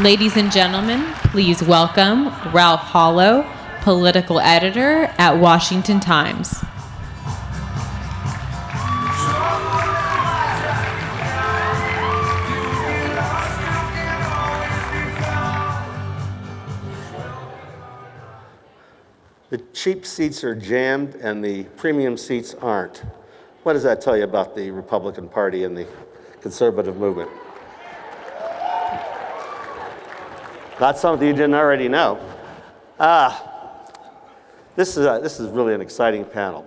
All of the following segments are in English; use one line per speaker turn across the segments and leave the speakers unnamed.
Ladies and gentlemen, please welcome Ralph Hallow, political editor at Washington Times.
The cheap seats are jammed and the premium seats aren't. What does that tell you about the Republican Party and the conservative movement? Not something you didn't already know. This is really an exciting panel.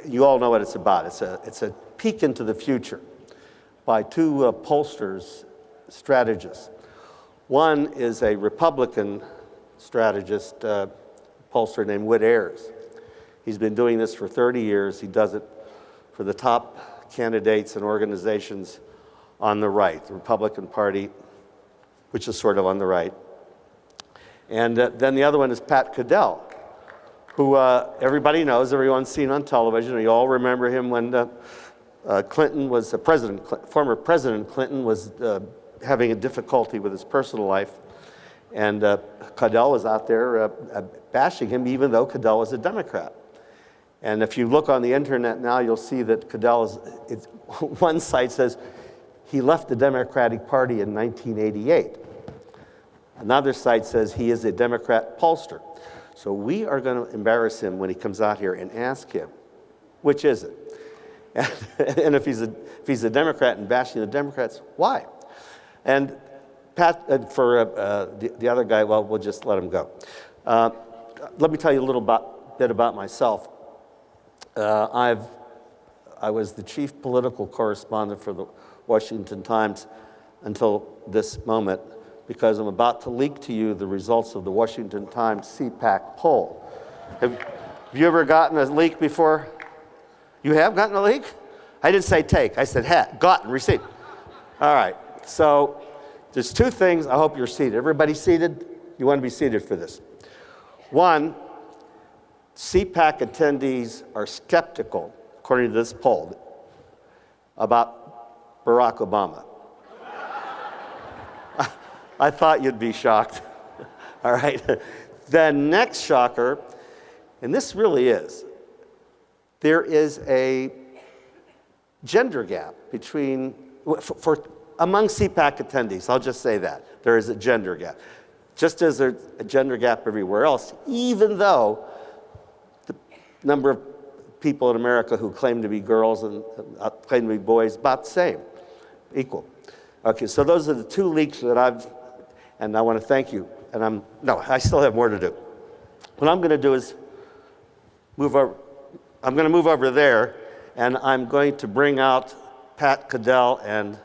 You all know what it's about. It's a peek into the future by two pollsters, strategists. One is a Republican strategist, pollster named Whit Ayres. He's been doing this for 30 years. He does it for the top candidates and organizations on the right, the Republican Party, which is sort of on the right. And then the other one is Pat Cadell, who everybody knows, everyone's seen on television. You all remember him when Clinton was former President Clinton was having a difficulty with his personal life. And Cadell was out there bashing him, even though Cadell was a Democrat. And if you look on the internet now, you'll see that Cadell one site says he left the Democratic Party in 1988. Another site says he is a Democrat pollster. So we are going to embarrass him when he comes out here and ask him, which is it? And if he's a Democrat and bashing the Democrats, why? And Pat, for the other guy, well, we'll just let him go. Let me tell you a little bit about myself. I was the chief political correspondent for the Washington Times until this moment, because I'm about to leak to you the results of the Washington Times CPAC poll. Have you ever gotten a leak before? You have gotten a leak? I didn't say take, I said had, gotten, received. All right, so there's two things. I hope you're seated. Everybody seated? You want to be seated for this. One, CPAC attendees are skeptical, according to this poll, about Barack Obama. I thought you'd be shocked. All right. The next shocker, and this really is, there is a gender gap among CPAC attendees. I'll just say that. There is a gender gap. Just as there's a gender gap everywhere else, even though the number of people in America who claim to be girls and claim to be boys, about the same, equal. Okay, so those are the two leaks that and I want to thank you. And I still have more to do. What I'm going to do is move over there, and I'm going to bring out Pat Cadell and,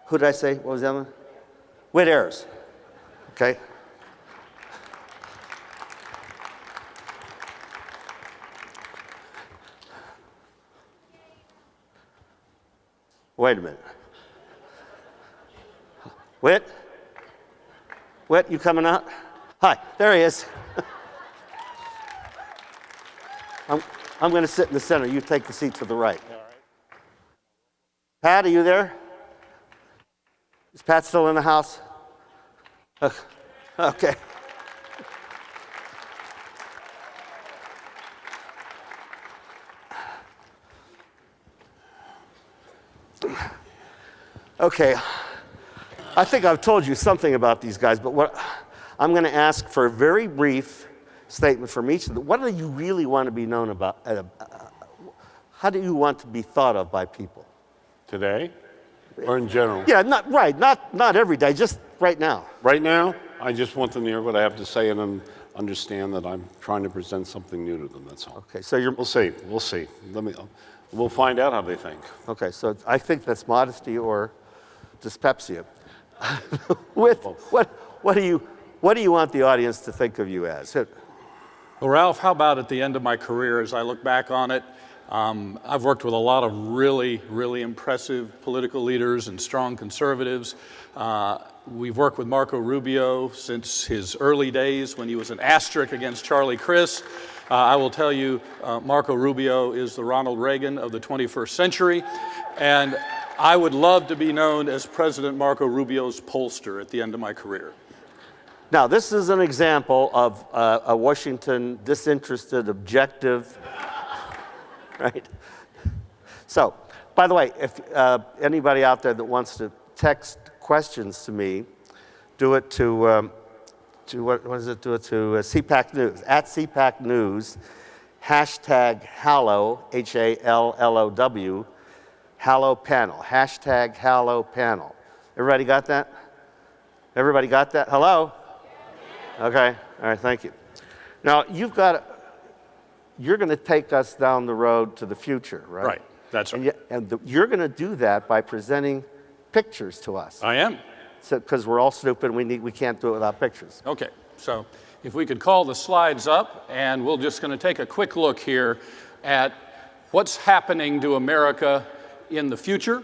who did I say? What was the other one? Whit Ayres. Okay. Wait a minute. Whit? Whit, you coming out? Hi, there he is. I'm going to sit in the center. You take the seat to the right. All right. Pat, are you there? Is Pat still in the house? Okay. Okay. I think I've told you something about these guys, but I'm going to ask for a very brief statement from each of them. What do you really want to be known about? How do you want to be thought of by people?
Today? Or in general?
Yeah, not every day, just right now.
Right now, I just want them to hear what I have to say and then understand that I'm trying to present something new to them, that's all.
Okay, so
We'll see. We'll find out how they think.
Okay, so I think that's modesty or dyspepsia. What do you want the audience to think of you as?
Well, Ralph, how about at the end of my career, as I look back on it, I've worked with a lot of really, really impressive political leaders and strong conservatives. We've worked with Marco Rubio since his early days when he was an asterisk against Charlie Crist. I will tell you, Marco Rubio is the Ronald Reagan of the 21st century. And I would love to be known as President Marco Rubio's pollster at the end of my career.
Now, this is an example of a Washington disinterested, objective, right? So, by the way, if anybody out there that wants to text questions to me, do it to what is it? Do it to CPAC News, at CPAC News, hashtag Hallow, Hallow, Hallow panel, hashtag Hallow panel. Everybody got that? Everybody got that? Hello? Okay, all right, thank you. Now, you're going to take us down the road to the future, right?
Right, that's right.
And you're going to do that by presenting pictures to us.
I am.
Because we're all stupid, we can't do it without pictures.
Okay, so if we could call the slides up, and we're just going to take a quick look here at what's happening to America in the future,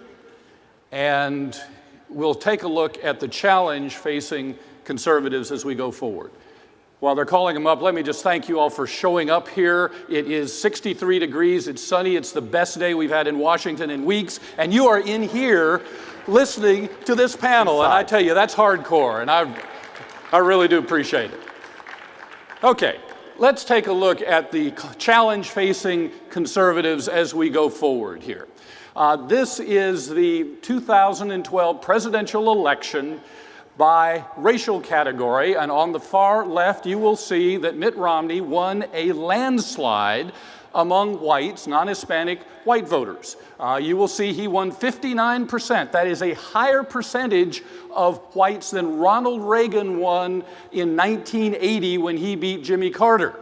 and we'll take a look at the challenge facing conservatives as we go forward. While they're calling them up, let me just thank you all for showing up here. It is 63 degrees, it's sunny, it's the best day we've had in Washington in weeks, and you are in here listening to this panel, and I tell you, that's hardcore, and I really do appreciate it. Okay, let's take a look at the challenge facing conservatives as we go forward here. This is the 2012 presidential election by racial category, and on the far left you will see that Mitt Romney won a landslide among whites, non-Hispanic white voters. You will see he won 59%. That is a higher percentage of whites than Ronald Reagan won in 1980 when he beat Jimmy Carter.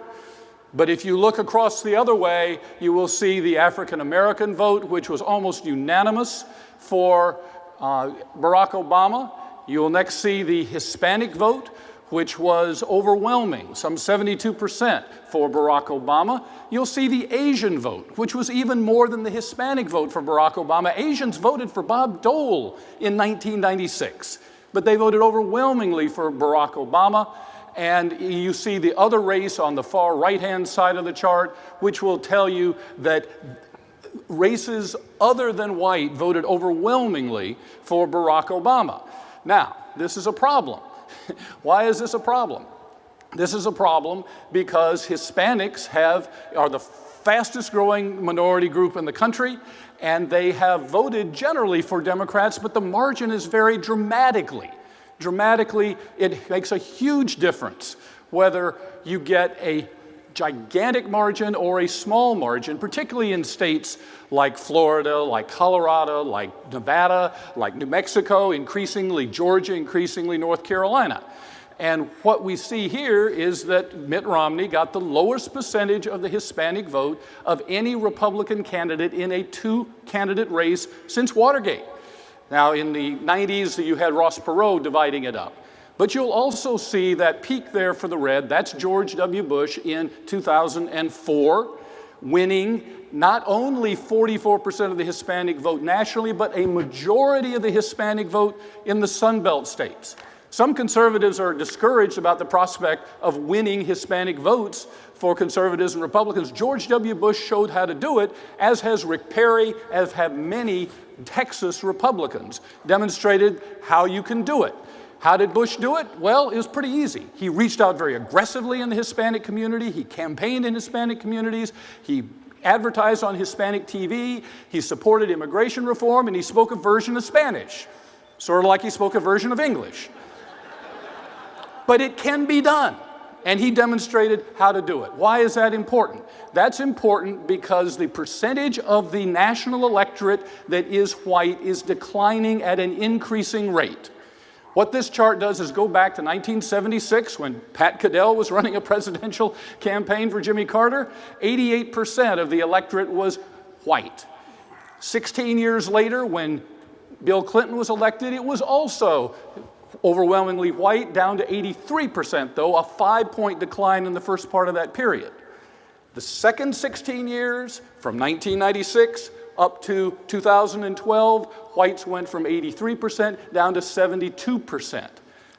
But if you look across the other way, you will see the African American vote, which was almost unanimous for Barack Obama. You will next see the Hispanic vote, which was overwhelming, some 72% for Barack Obama. You'll see the Asian vote, which was even more than the Hispanic vote for Barack Obama. Asians voted for Bob Dole in 1996, but they voted overwhelmingly for Barack Obama. And you see the other race on the far right-hand side of the chart, which will tell you that races other than white voted overwhelmingly for Barack Obama. Now, this is a problem. Why is this a problem? This is a problem because Hispanics are the fastest growing minority group in the country, and they have voted generally for Democrats, but the margin is very dramatically. Dramatically, it makes a huge difference whether you get a gigantic margin or a small margin, particularly in states like Florida, like Colorado, like Nevada, like New Mexico, increasingly Georgia, increasingly North Carolina. And what we see here is that Mitt Romney got the lowest percentage of the Hispanic vote of any Republican candidate in a two-candidate race since Watergate. Now, in the 90s, you had Ross Perot dividing it up. But you'll also see that peak there for the red. That's George W. Bush in 2004, winning not only 44% of the Hispanic vote nationally, but a majority of the Hispanic vote in the Sun Belt states. Some conservatives are discouraged about the prospect of winning Hispanic votes for conservatives and Republicans. George W. Bush showed how to do it, as has Rick Perry, as have many Texas Republicans, demonstrated how you can do it. How did Bush do it? Well, it was pretty easy. He reached out very aggressively in the Hispanic community. He campaigned in Hispanic communities. He advertised on Hispanic TV. He supported immigration reform, and he spoke a version of Spanish, sort of like he spoke a version of English. But it can be done, and he demonstrated how to do it. Why is that important? That's important because the percentage of the national electorate that is white is declining at an increasing rate. What this chart does is go back to 1976 when Pat Cadell was running a presidential campaign for Jimmy Carter. 88% of the electorate was white. 16 years later, when Bill Clinton was elected, it was also overwhelmingly white, down to 83%, though, a 5-point decline in the first part of that period. The second 16 years, from 1996 up to 2012, whites went from 83% down to 72%.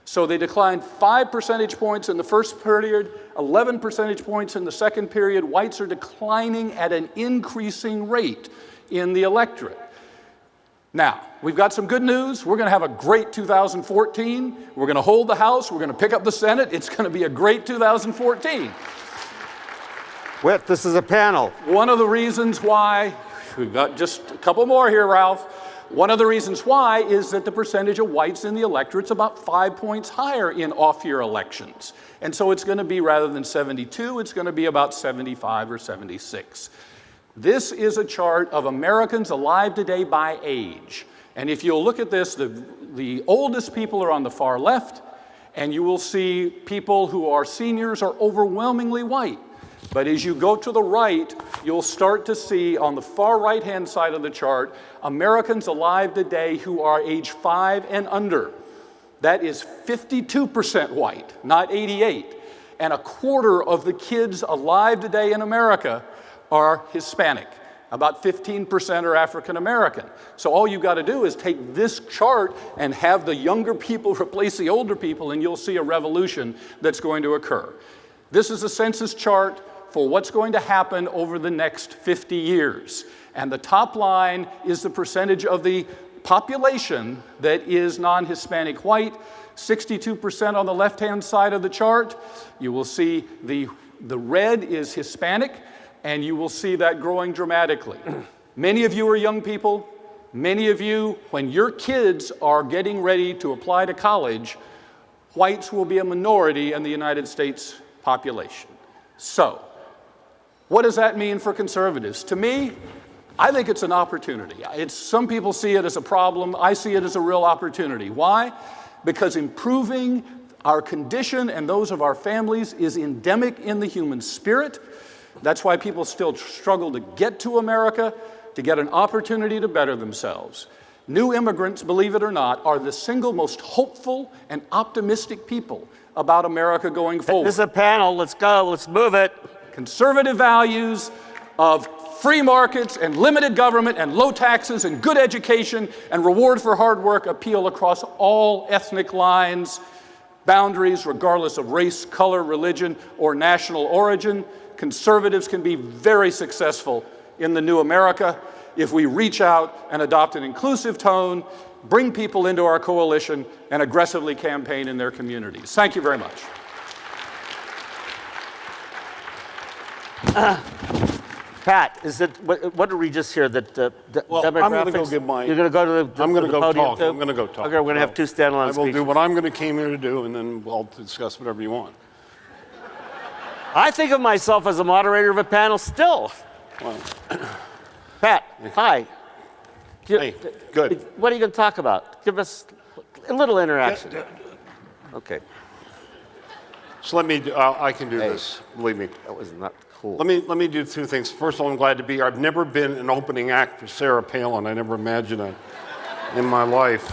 So they declined 5 percentage points in the first period, 11 percentage points in the second period. Whites are declining at an increasing rate in the electorate. Now, we've got some good news. We're going to have a great 2014. We're going to hold the House. We're going to pick up the Senate. It's going to be a great 2014.
Whit, this is a panel.
One of the reasons why, we've got just a couple more here, Ralph. One of the reasons why is that the percentage of whites in the electorate's about 5 points higher in off-year elections. And so it's going to be, rather than 72, it's going to be about 75 or 76. This is a chart of Americans alive today by age. And if you'll look at this, the oldest people are on the far left, and you will see people who are seniors are overwhelmingly white. But as you go to the right, you'll start to see on the far right-hand side of the chart, Americans alive today who are age 5 and under. That is 52% white, not 88. And a quarter of the kids alive today in America are Hispanic. About 15% are African American. So all you've got to do is take this chart and have the younger people replace the older people, and you'll see a revolution that's going to occur. This is a census chart for what's going to happen over the next 50 years. And the top line is the percentage of the population that is non-Hispanic white. 62% on the left-hand side of the chart. You will see the red is Hispanic, and you will see that growing dramatically. Many of you are young people. Many of you, when your kids are getting ready to apply to college, whites will be a minority in the United States population. So, what does that mean for conservatives? To me, I think it's an opportunity. Some people see it as a problem. I see it as a real opportunity. Why? Because improving our condition and those of our families is endemic in the human spirit. That's why people still struggle to get to America, to get an opportunity to better themselves. New immigrants, believe it or not, are the single most hopeful and optimistic people about America going forward.
This is a panel. Let's go. Let's move it.
Conservative values of free markets and limited government and low taxes and good education and reward for hard work appeal across all ethnic lines, boundaries, regardless of race, color, religion, or national origin. Conservatives can be very successful in the new America if we reach out and adopt an inclusive tone, bring people into our coalition, and aggressively campaign in their communities. Thank you very much.
Pat, is it what did we just hear that
Well,
demographics?
I'm going to go give my.
You're going to go to the.
I'm going to go
podium
talk.
too?
I'm going to go talk.
Okay, we're going to have two standalone
I will
speeches.
do what I'm going to came here to do, and then I'll discuss whatever you want.
I think of myself as a moderator of a panel still.
Well,
Pat, hi.
Hey, good.
What are you going to talk about? Give us a little interaction. Okay.
So let me. I can do
Hey.
this. Believe me.
That was not cool.
Let me do two things. First of all, I'm glad to be here. I've never been an opening act for Sarah Palin. I never imagined that in my life.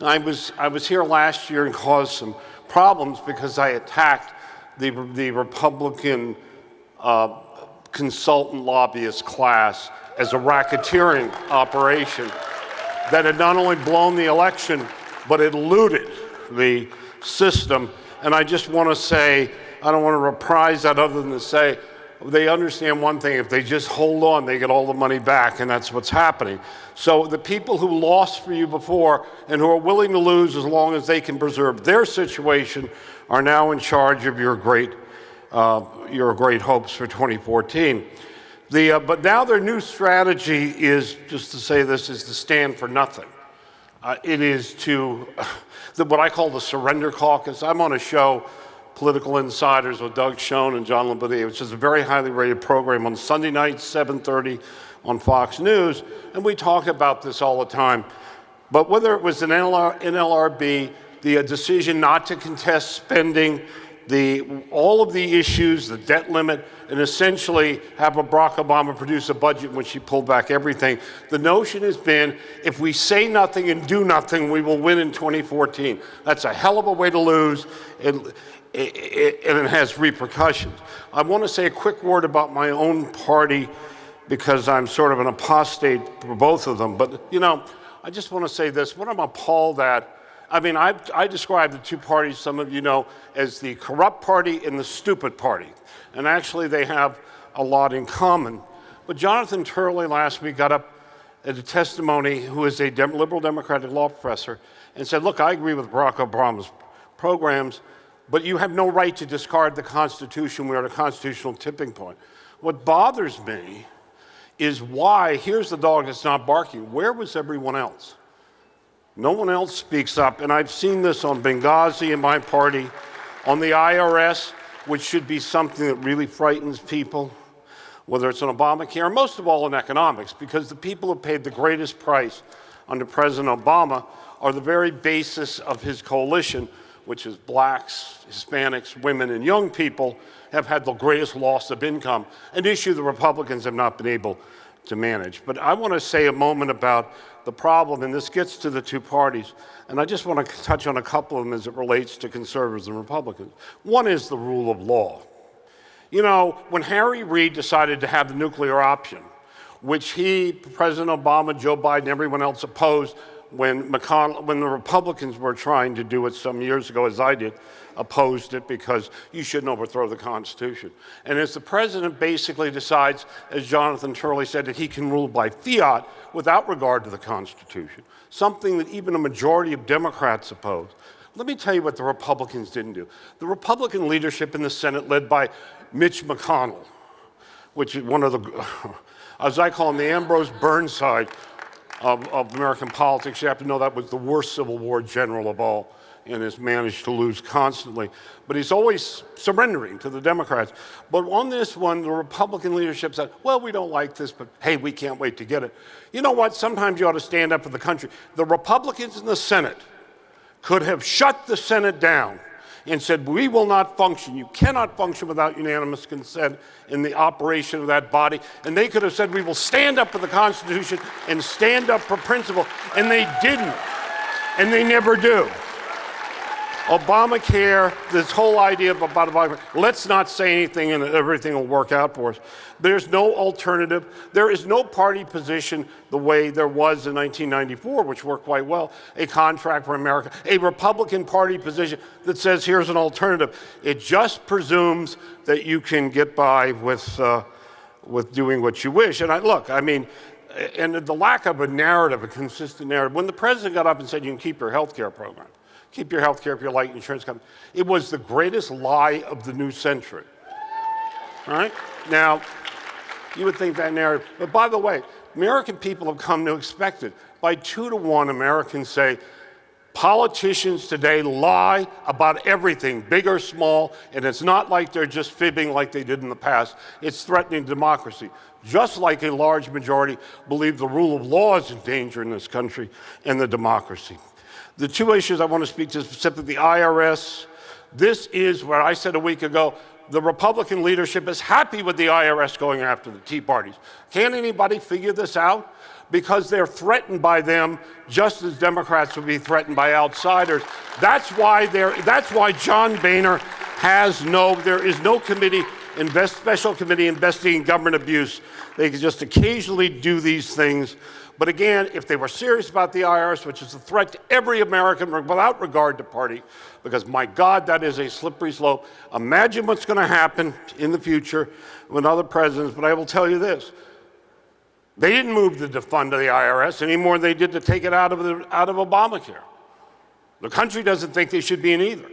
I was here last year and caused some problems because I attacked the Republican consultant lobbyist class as a racketeering operation that had not only blown the election, but it looted the system. And I just want to say, I don't want to reprise that other than to say, they understand one thing, if they just hold on, they get all the money back, and that's what's happening. So the people who lost for you before and who are willing to lose as long as they can preserve their situation are now in charge of your great hopes for 2014. But now their new strategy is, just to say this, is to stand for nothing. It is to, what I call the surrender caucus. I'm on a show, Political Insiders, with Doug Schoen and John Labadie, which is a very highly rated program on Sunday nights, 7:30 on Fox News, and we talk about this all the time. But whether it was an NLRB, the decision not to contest spending, all of the issues, the debt limit, and essentially have Barack Obama produce a budget in which he pulled back everything. The notion has been, if we say nothing and do nothing, we will win in 2014. That's a hell of a way to lose, and it has repercussions. I want to say a quick word about my own party, because I'm sort of an apostate for both of them. But, I just want to say this. What I'm appalled at, I describe the two parties, some of you know, as the corrupt party and the stupid party. And actually, they have a lot in common. But Jonathan Turley last week got up at a testimony, who is a liberal Democratic law professor, and said, look, I agree with Barack Obama's programs, but you have no right to discard the Constitution. We're at a constitutional tipping point. What bothers me is why, here's the dog that's not barking. Where was everyone else? No one else speaks up, and I've seen this on Benghazi and my party, on the IRS, which should be something that really frightens people, whether it's on Obamacare, and most of all in economics, because the people who paid the greatest price under President Obama are the very basis of his coalition, which is blacks, Hispanics, women, and young people, have had the greatest loss of income, an issue the Republicans have not been able to manage. But I want to say a moment about the problem, and this gets to the two parties, and I just want to touch on a couple of them as it relates to conservatives and Republicans. One is the rule of law. You know, when Harry Reid decided to have the nuclear option, which he, President Obama, Joe Biden, everyone else opposed, when the Republicans were trying to do it some years ago, as I did, opposed it because you shouldn't overthrow the Constitution. And as the president basically decides, as Jonathan Turley said, that he can rule by fiat without regard to the Constitution, something that even a majority of Democrats oppose. Let me tell you what the Republicans didn't do. The Republican leadership in the Senate, led by Mitch McConnell, which is one of the, as I call him, the Ambrose Burnside of American politics. You have to know that was the worst Civil War general of all and has managed to lose constantly. But he's always surrendering to the Democrats. But on this one, the Republican leadership said, well, we don't like this, but hey, we can't wait to get it. You know what? Sometimes you ought to stand up for the country. The Republicans in the Senate could have shut the Senate down and said, we will not function. You cannot function without unanimous consent in the operation of that body. And they could have said, we will stand up for the Constitution and stand up for principle. And they didn't. And they never do. Obamacare, this whole idea about Obamacare, let's not say anything and everything will work out for us. There's no alternative. There is no party position the way there was in 1994, which worked quite well, a contract for America, a Republican Party position that says here's an alternative. It just presumes that you can get by with doing what you wish. And and the lack of a narrative, a consistent narrative. When the president got up and said you can keep your health care program, keep your health care if your life insurance company, it was the greatest lie of the new century. All right? Now, you would think that narrative, but by the way, American people have come to expect it. By 2-to-1, Americans say, politicians today lie about everything, big or small, and it's not like they're just fibbing like they did in the past. It's threatening democracy. Just like a large majority believe the rule of law is in danger in this country and the democracy. The two issues I want to speak to specifically, the IRS. This is what I said a week ago. The Republican leadership is happy with the IRS going after the Tea Parties. Can't anybody figure this out? Because they're threatened by them just as Democrats would be threatened by outsiders. That's why John Boehner there is no committee, special committee investigating government abuse. They can just occasionally do these things. But again, if they were serious about the IRS, which is a threat to every American without regard to party, because my God, that is a slippery slope. Imagine what's going to happen in the future with other presidents, but I will tell you this. They didn't move to defund the IRS any more than they did to take it out of Obamacare. The country doesn't think they should be in either.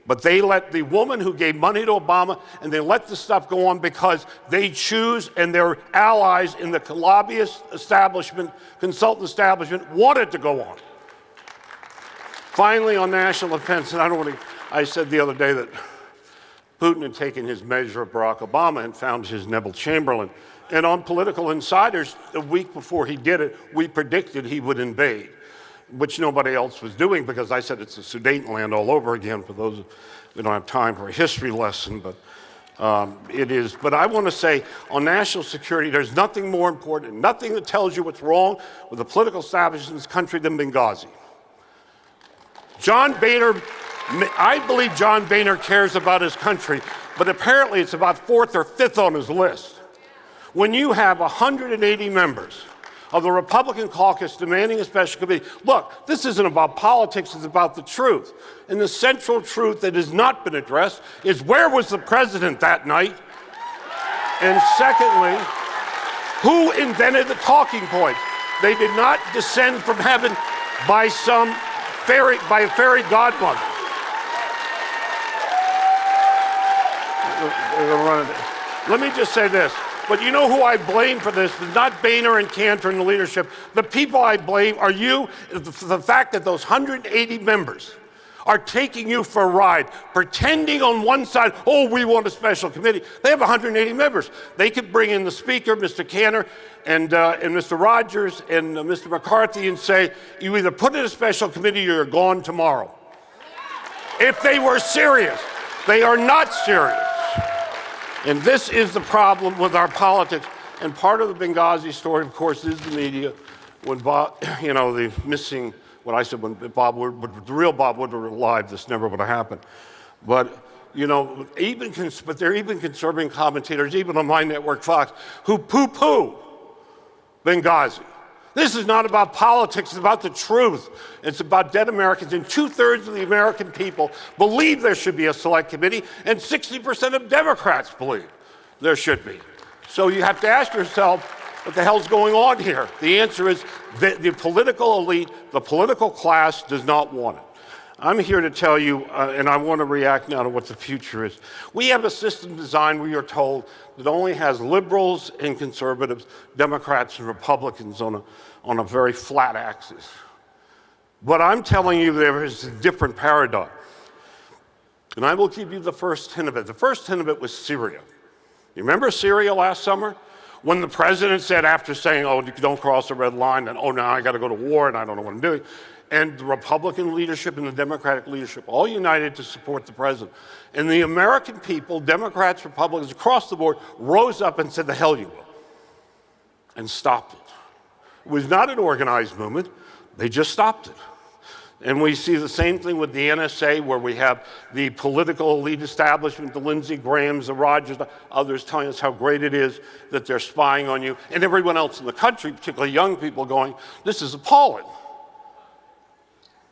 But they let the woman who gave money to Obama, and they let the stuff go on because they choose, and their allies in the lobbyist establishment, consultant establishment, want it to go on. Finally, on national defense, and I said the other day that Putin had taken his measure of Barack Obama and found his Neville Chamberlain. And on Political Insiders, a week before he did it, we predicted he would invade, which nobody else was doing, because I said it's a Sudetenland all over again. For those, we don't have time for a history lesson, but it is. But I want to say, on national security, there's nothing more important, nothing that tells you what's wrong with the political establishment in this country than Benghazi. John Boehner, I believe John Boehner cares about his country, but apparently it's about 4th or 5th on his list. When you have 180 members of the Republican caucus demanding a special committee, look, this isn't about politics, it's about the truth. And the central truth that has not been addressed is, where was the president that night? And secondly, who invented the talking points? They did not descend from heaven by a fairy godmother. Let me just say this. But you know who I blame for this? It's not Boehner and Cantor and the leadership. The people I blame are you, the fact that those 180 members are taking you for a ride, pretending on one side, oh, we want a special committee. They have 180 members. They could bring in the speaker, Mr. Cantor, and Mr. Rogers, and Mr. McCarthy, and say, you either put in a special committee or you're gone tomorrow. If they were serious. They are not serious. And this is the problem with our politics. And part of the Benghazi story, of course, is the media. When Bob, the missing, what I said, when Bob Woodward, but the real Bob Woodward were alive, this never would have happened. But, but there are even conservative commentators, even on my network, Fox, who poo-poo Benghazi. This is not about politics, it's about the truth. It's about dead Americans, and 2/3 of the American people believe there should be a select committee, and 60% of Democrats believe there should be. So you have to ask yourself, what the hell's going on here? The answer is that the political elite, the political class does not want it. I'm here to tell you, and I want to react now to what the future is. We have a system designed, we are told, that only has liberals and conservatives, Democrats and Republicans on a very flat axis. But I'm telling you there is a different paradigm. And I will give you the first hint of it. The first hint of it was Syria. You remember Syria last summer? When the president said, after saying, oh, don't cross the red line, and oh, now I got to go to war and I don't know what I'm doing. And the Republican leadership and the Democratic leadership all united to support the president. And the American people, Democrats, Republicans, across the board, rose up and said, the hell you will, and stopped it. It was not an organized movement. They just stopped it. And we see the same thing with the NSA, where we have the political elite establishment, the Lindsey Grahams, the Rogers, others telling us how great it is that they're spying on you, and everyone else in the country, particularly young people, going, this is appalling.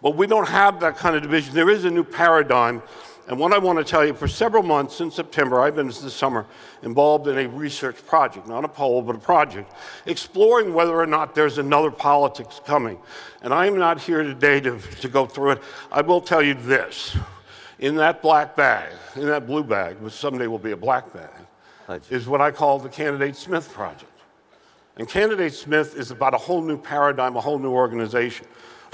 But we don't have that kind of division. There is a new paradigm. And what I want to tell you, for several months since September, I've been this summer involved in a research project, not a poll, but a project, exploring whether or not there's another politics coming. And I am not here today to go through it. I will tell you this. In that black bag, in that blue bag, which someday will be a black bag, is what I call the Candidate Smith Project. And Candidate Smith is about a whole new paradigm, a whole new organization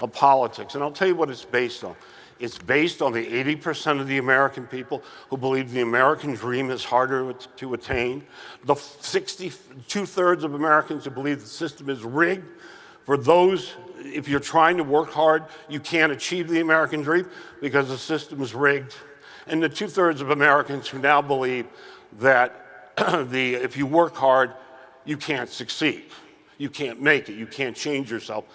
of politics. And I'll tell you what it's based on. It's based on the 80% of the American people who believe the American dream is harder to attain. The 2/3 of Americans who believe the system is rigged. For those, if you're trying to work hard, you can't achieve the American dream because the system is rigged. And the 2/3 of Americans who now believe that if you work hard, you can't succeed. You can't make it. You can't change yourself.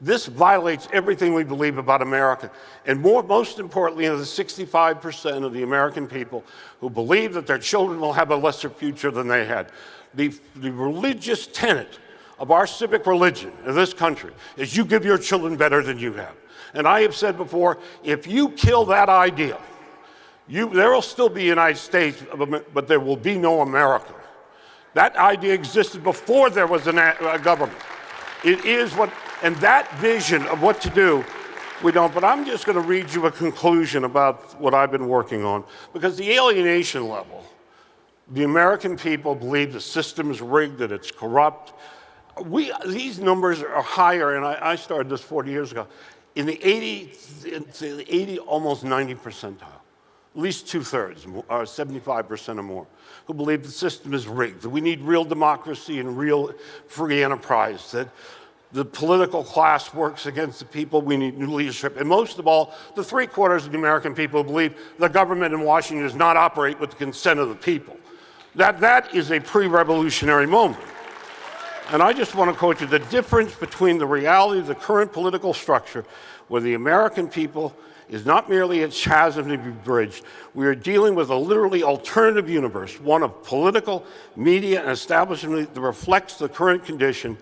This violates everything we believe about America. And most importantly, the 65% of the American people who believe that their children will have a lesser future than they had. The religious tenet of our civic religion in this country is you give your children better than you have. And I have said before, if you kill that idea, there will still be a United States, but there will be no America. That idea existed before there was a government. It is what, and that vision of what to do, we don't. But I'm just going to read you a conclusion about what I've been working on. Because the alienation level, the American people believe the system is rigged, that it's corrupt. These numbers are higher, and I started this 40 years ago, in the 80, almost 90 percentile. At least 2/3, or 75% or more, who believe the system is rigged, that we need real democracy and real free enterprise, that the political class works against the people, we need new leadership. And most of all, the 3/4 of the American people believe the government in Washington does not operate with the consent of the people. That is a pre-revolutionary moment. And I just want to quote you, the difference between the reality of the current political structure, where the American people is not merely a chasm to be bridged. We are dealing with a literally alternative universe, one of political, media, and establishment that reflects the current condition,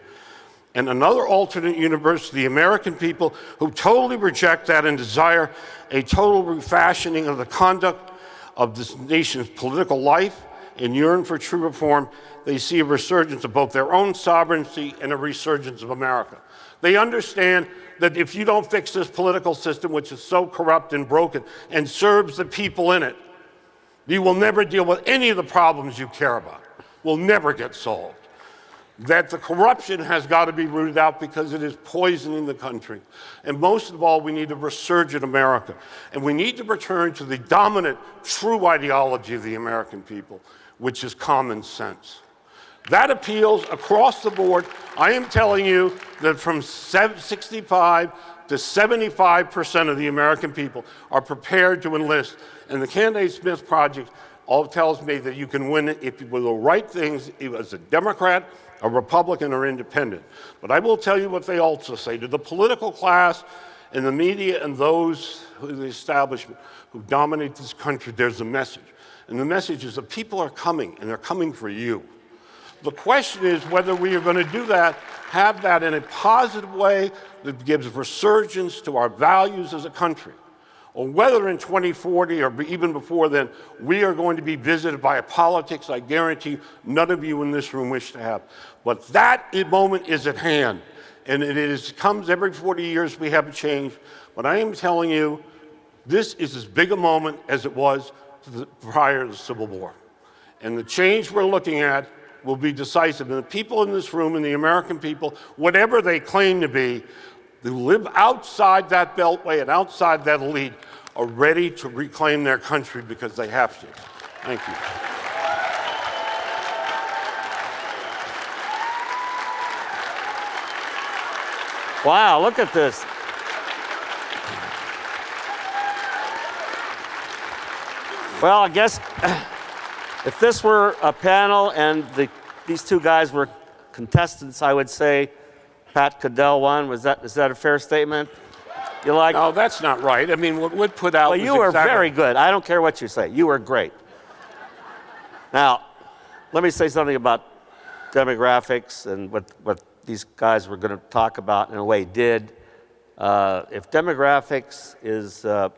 and another alternate universe, the American people, who totally reject that and desire a total refashioning of the conduct of this nation's political life and yearn for true reform, they see a resurgence of both their own sovereignty and a resurgence of America. They understand that if you don't fix this political system, which is so corrupt and broken and serves the people in it, you will never deal with any of the problems you care about. Will never get solved. That the corruption has got to be rooted out because it is poisoning the country. And most of all, we need a resurgent America. And we need to return to the dominant, true ideology of the American people, which is common sense. That appeals across the board. I am telling you that from 65 to 75% of the American people are prepared to enlist. And the Candidate Smith Project all tells me that you can win it if you do the right things as a Democrat, a Republican, or independent. But I will tell you what they also say. To the political class and the media and those in the establishment who dominate this country, there's a message. And the message is that people are coming, and they're coming for you. The question is whether we are going to do that, have that in a positive way that gives resurgence to our values as a country, or whether in 2040 or even before then, we are going to be visited by a politics I guarantee none of you in this room wish to have. But that moment is at hand, and it comes every 40 years we have a change. But I am telling you, this is as big a moment as it was prior to the Civil War. And the change we're looking at will be decisive. And the people in this room and the American people, whatever they claim to be, who live outside that beltway and outside that elite, are ready to reclaim their country because they have to. Thank you.
Wow, look at this. Well, I guess if this were a panel and these two guys were contestants, I would say Pat Cadell won. Is that a fair statement? You like?
No, that's not right. I mean, what Whit put out
Well,
was
you were
exactly
very good. I don't care what you say. You were great. Now, let me say something about demographics and what these guys were going to talk about, in a way, did. If demographics is the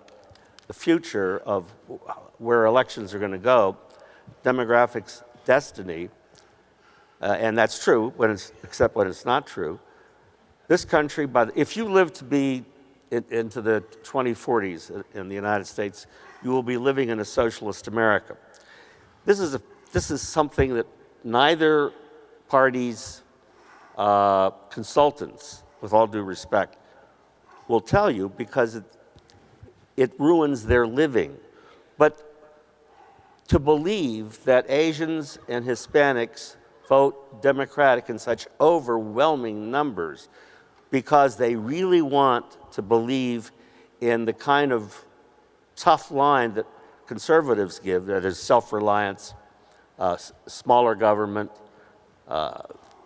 future of where elections are going to go, demographics destiny, and that's true, except when it's not true. This country, if you live to be into the 2040s in the United States, you will be living in a socialist America. This is something that neither party's consultants, with all due respect, will tell you because it ruins their living. But to believe that Asians and Hispanics vote Democratic in such overwhelming numbers because they really want to believe in the kind of tough line that conservatives give, that is self-reliance, smaller government,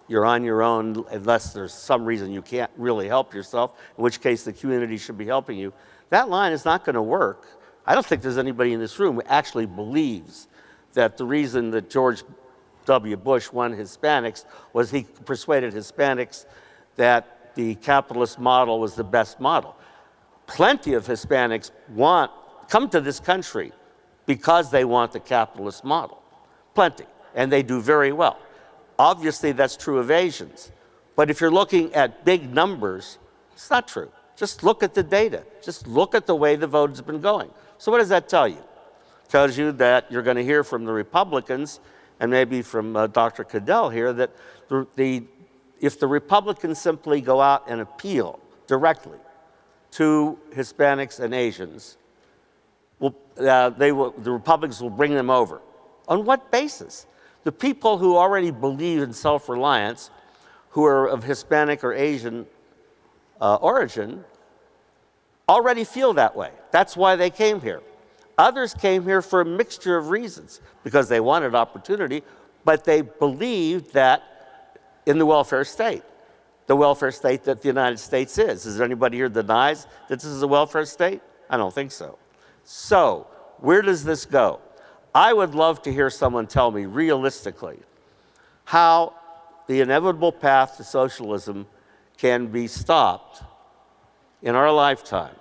you're on your own unless there's some reason you can't really help yourself, in which case the community should be helping you. That line is not going to work. I don't think there's anybody in this room who actually believes that the reason that George W. Bush won Hispanics was he persuaded Hispanics that the capitalist model was the best model. Plenty of Hispanics come to this country because they want the capitalist model. Plenty, and they do very well. Obviously, that's true of Asians. But if you're looking at big numbers, it's not true. Just look at the data. Just look at the way the vote has been going. So what does that tell you? It tells you that you're going to hear from the Republicans, and maybe from Dr. Cadell here, that if the Republicans simply go out and appeal directly to Hispanics and Asians, the Republicans will bring them over. On what basis? The people who already believe in self-reliance, who are of Hispanic or Asian origin, already feel that way. That's why they came here. Others came here for a mixture of reasons, because they wanted opportunity, but they believed that in the welfare state that the United States is. Is there anybody here that denies that this is a welfare state? I don't think so. So, where does this go? I would love to hear someone tell me realistically how the inevitable path to socialism can be stopped in our lifetime.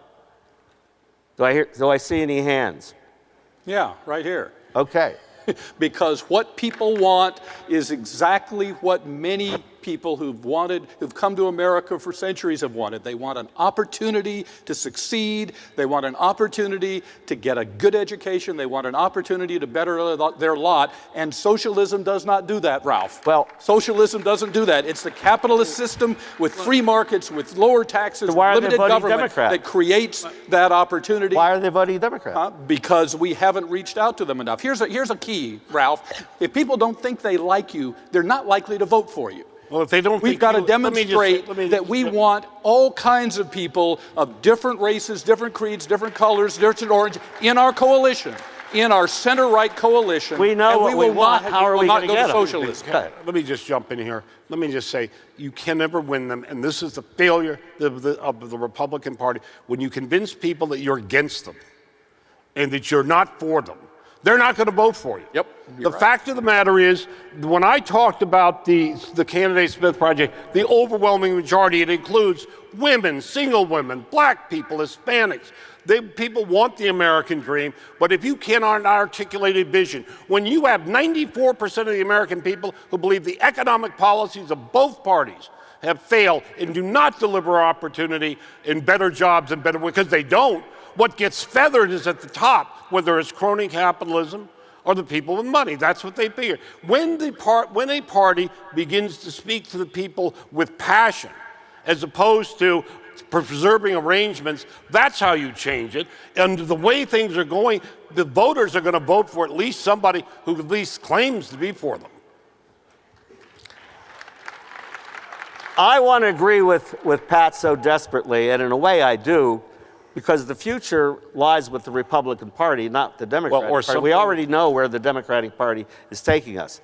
Do I see any hands?
Yeah, right here.
Okay.
because what people want is exactly what many people who've come to America for centuries have wanted. They want an opportunity to succeed. They want an opportunity to get a good education. They want an opportunity to better their lot. And socialism does not do that, Ralph.
Well,
socialism doesn't do that. It's the capitalist system with free markets, with lower taxes,
So why are they
limited
voting
government
Democrat?
that creates that opportunity.
Why are they voting Democrat?
Because we haven't reached out to them enough. Here's a key, Ralph. If people don't think they like you, they're not likely to vote for you.
Well, if they don't
We've
think
got to
you-
demonstrate
let me
that
just-
we want all kinds of people of different races, different creeds, different colors, different origins in our coalition, in our center-right coalition.
We know
and
what we
will
want.
Not,
How are we
not
gonna
go
get
to
'em?
socialism.
Okay.
Let me just jump in here. Let me just say, you can never win them, and this is the failure of the Republican Party. When you convince people that you're against them and that you're not for them, they're not going to vote for you.
Yep,
The
you're right.
fact of the matter is, when I talked about the Candidate Smith Project, the overwhelming majority, it includes women, single women, black people, Hispanics. People want the American dream, but if you cannot articulate a vision, when you have 94% of the American people who believe the economic policies of both parties have failed and do not deliver opportunity and better jobs and better, because they don't, what gets feathered is at the top, whether it's crony capitalism or the people with money. That's what they figure. When a party begins to speak to the people with passion, as opposed to preserving arrangements, that's how you change it. And the way things are going, the voters are going to vote for at least somebody who at least claims to be for them.
I want to agree with Pat so desperately, and in a way I do, because the future lies with the Republican Party, not the Democratic Party. We already know where the Democratic Party is taking us.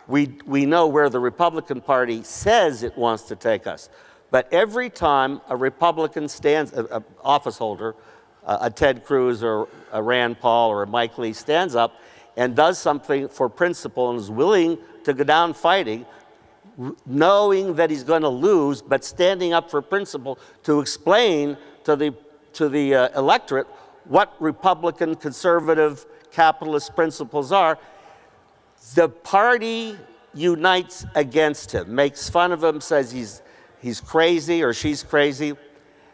We know where the Republican Party says it wants to take us. But every time a Republican stands, an office holder, a Ted Cruz or a Rand Paul or a Mike Lee stands up and does something for principle and is willing to go down fighting, knowing that he's going to lose, but standing up for principle to explain to the electorate what Republican, conservative, capitalist principles are, the party unites against him, makes fun of him, says he's crazy or she's crazy,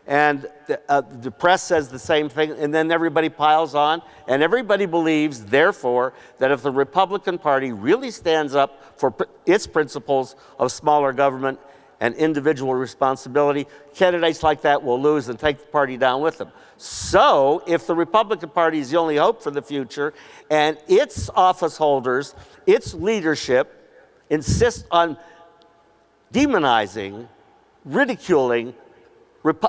and the press says the same thing, and then everybody piles on, and everybody believes, therefore, that if the Republican Party really stands up for its principles of smaller government and individual responsibility, candidates like that will lose and take the party down with them. So if the Republican Party is the only hope for the future, and its office holders, its leadership insist on demonizing, ridiculing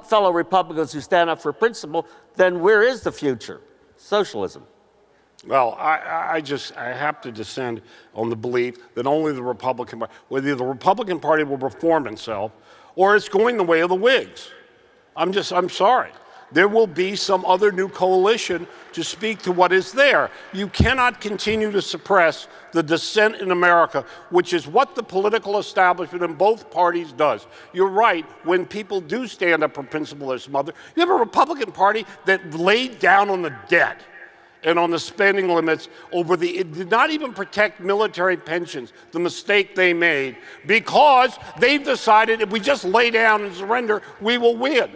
fellow Republicans who stand up for principle, then where is the future? Socialism.
Well, I have to descend on the belief that only the Republican Party, whether the Republican Party will reform itself or it's going the way of the Whigs. I'm sorry. There will be some other new coalition to speak to what is there. You cannot continue to suppress the dissent in America, which is what the political establishment in both parties does. You're right, when people do stand up for principle or some other, you have a Republican Party that laid down on the debt and on the spending limits it did not even protect military pensions, the mistake they made, because they've decided if we just lay down and surrender, we will win.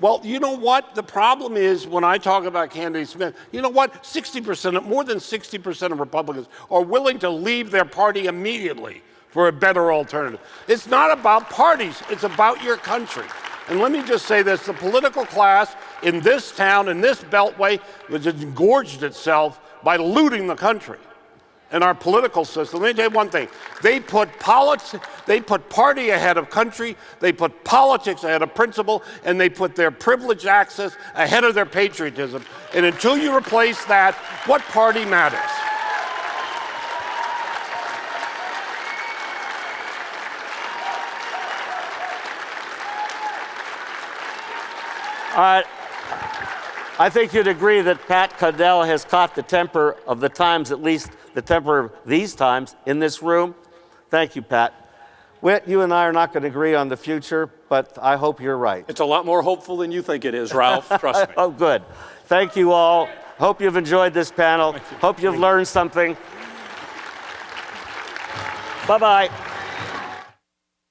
Well, you know what? The problem is when I talk about candidate Smith, you know what? More than 60% of Republicans are willing to leave their party immediately for a better alternative. It's not about parties, it's about your country. And let me just say this, the political class in this town, in this beltway, has engorged itself by looting the country and our political system. Let me tell you one thing, they put party ahead of country, they put politics ahead of principle, and they put their privileged access ahead of their patriotism. And until you replace that, what party matters?
I think you'd agree that Pat Cadell has caught the temper of the times, at least the temper of these times, in this room. Thank you, Pat. Whit, you and I are not going to agree on the future, but I hope you're right.
It's a lot more hopeful than you think it is, Ralph. Trust me.
Oh, good. Thank you all. Hope you've enjoyed this panel. Hope you've learned something. Bye-bye.